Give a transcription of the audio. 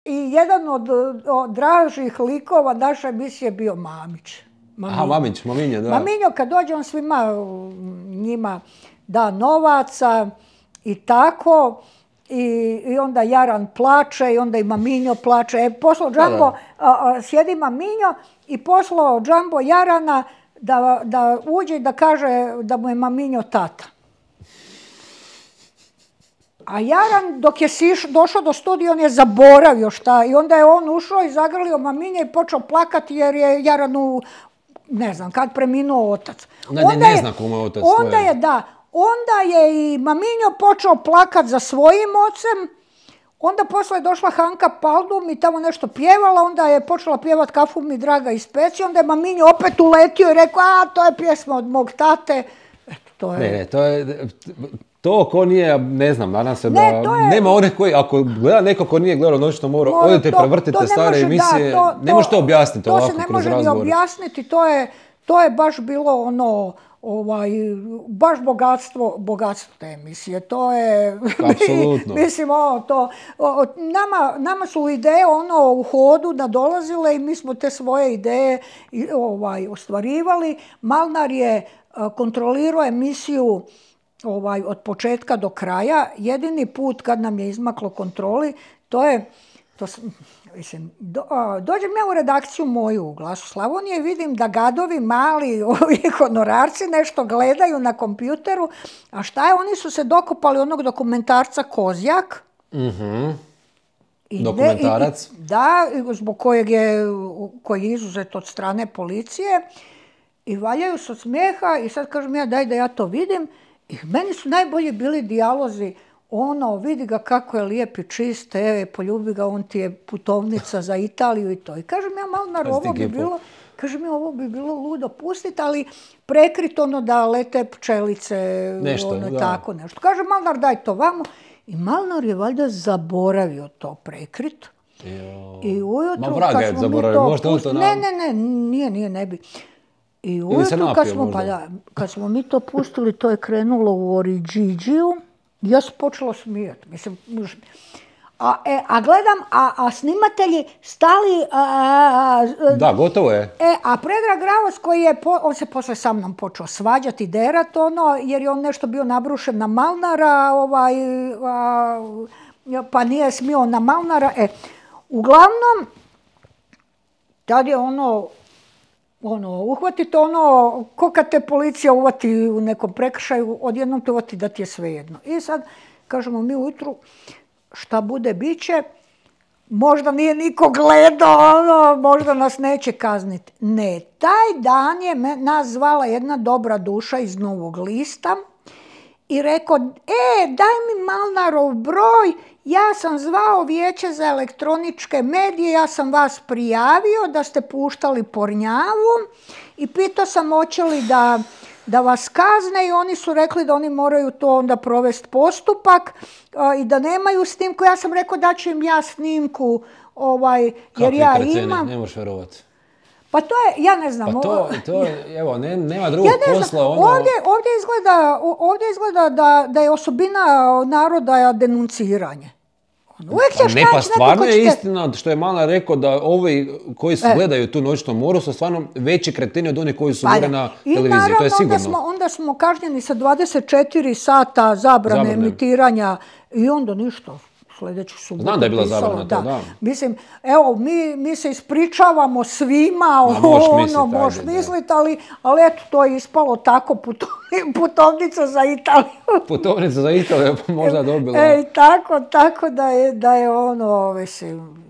I jedan od dražih likova naše emisije je bio Mamić. Aha, Maminjo, da. Maminjo, kad dođe, on svima njima da novaca i tako. I onda Jaran plače i onda i Maminjo plače. Poslao Džambo, sjedi Maminjo i poslao Džambo Jarana da uđe i da kaže da mu je Maminjo tata. A Jaran, dok je došao do studija, on je zaboravio šta. I onda je on ušao i zagrlio Maminje i počeo plakati jer je Jaranu, ne znam, kad preminuo otac. Ne zna kome je otac. Onda je i Maminjo počeo plakat za svojim ocem. Onda posle je došla Hanka Paldum i tamo nešto pjevala. Onda je počela pjevat Kafu mi draga iz Peci. Onda je Maminjo opet uletio i rekao, to je pjesma od mog tate. Eto, to je... Ne, to ko nije, ne znam, nadam se da nema onih koji, ako gleda neko ko nije gledao Noćno more, odite prevrtite stare emisije, ne možete objasniti ovako kroz razgovor. To se ne može ni objasniti, to je baš bilo ono, baš bogatstvo te emisije, to je... Apsolutno. Mislim, nama su ideje u hodu nadolazile i mi smo te svoje ideje ostvarivali. Malnar je kontrolirao emisiju od početka do kraja. Jedini put kad nam je izmaklo kontroli, dođem ja u redakciju moju u Glasu Slavonije i vidim da gadovi mali, honorarci nešto gledaju na kompjuteru, a šta je, oni su se dokopali onog dokumentarca Kozjak. Dokumentarac? Da, zbog koji je izuzet od strane policije i valjaju se od smijeha i sad kažem ja daj da ja to vidim. I meni su najbolji bili dijalozi, vidi ga kako je lijep i čist, poljubi ga, on ti je putovnica za Italiju i to. I kažem ja, Malnar, ovo bi bilo ludo pustiti, ali prekrit da lete pčelice, tako nešto. Kažem, Malnar, daj to vamo. I Malnar je valjda zaboravio to prekrit. I ujutru, vraga je zaboravio, možda on to... Ne, nije, ne bi. I ujutru kad smo mi to pustili, to je krenulo u Oriđiđiju, ja sam počela smijati. A gledam, a snimatelji stali... Da, gotovo je. A Predrag Ravos koji je, on se posle sa mnom počeo svađati, derat jer je on nešto bio nabrušen na Malnara, pa nije smio na Malnara. Uglavnom, tad je uhvatite ko kad te policija uvati u nekom prekršaju, odjednom te uvati da ti je svejedno. I sad, kažemo mi ujutru, šta bude, bit će, možda nije niko gledao, možda nas neće kazniti. Ne, taj dan je nas zvala jedna dobra duša iz Novog lista i rekao, daj mi Malnarov broj, ja sam zvao Vijeće za elektroničke medije, ja sam vas prijavio da ste puštali pornjavu i pitao sam hoće li da vas kazne i oni su rekli da oni moraju to onda provesti postupak i da nemaju snimku. Ja sam rekao da ću im ja snimku jer ja imam. Ne možeš verovati. Pa to je, ja ne znam. Pa to je, evo, nema drugog posla. Ovdje izgleda da je osobina naroda denunciranje. Ne, pa stvarno je istina što je Malnar rekao da ovi koji gledaju tu Noćnu moru su stvarno veći kreteni od onih koji su gore na televiziji, to je sigurno. Onda smo kažnjeni sa 24 sata zabrane emitiranja i onda ništa. Sljedeću subotu. Znam da je bila zabrana to, da. Mislim, evo, mi se ispričavamo svima, možeš misliti, ali eto, to je ispalo tako, putovnica za Italiju. Putovnica za Italiju, možda dobila. Tako da je mislim...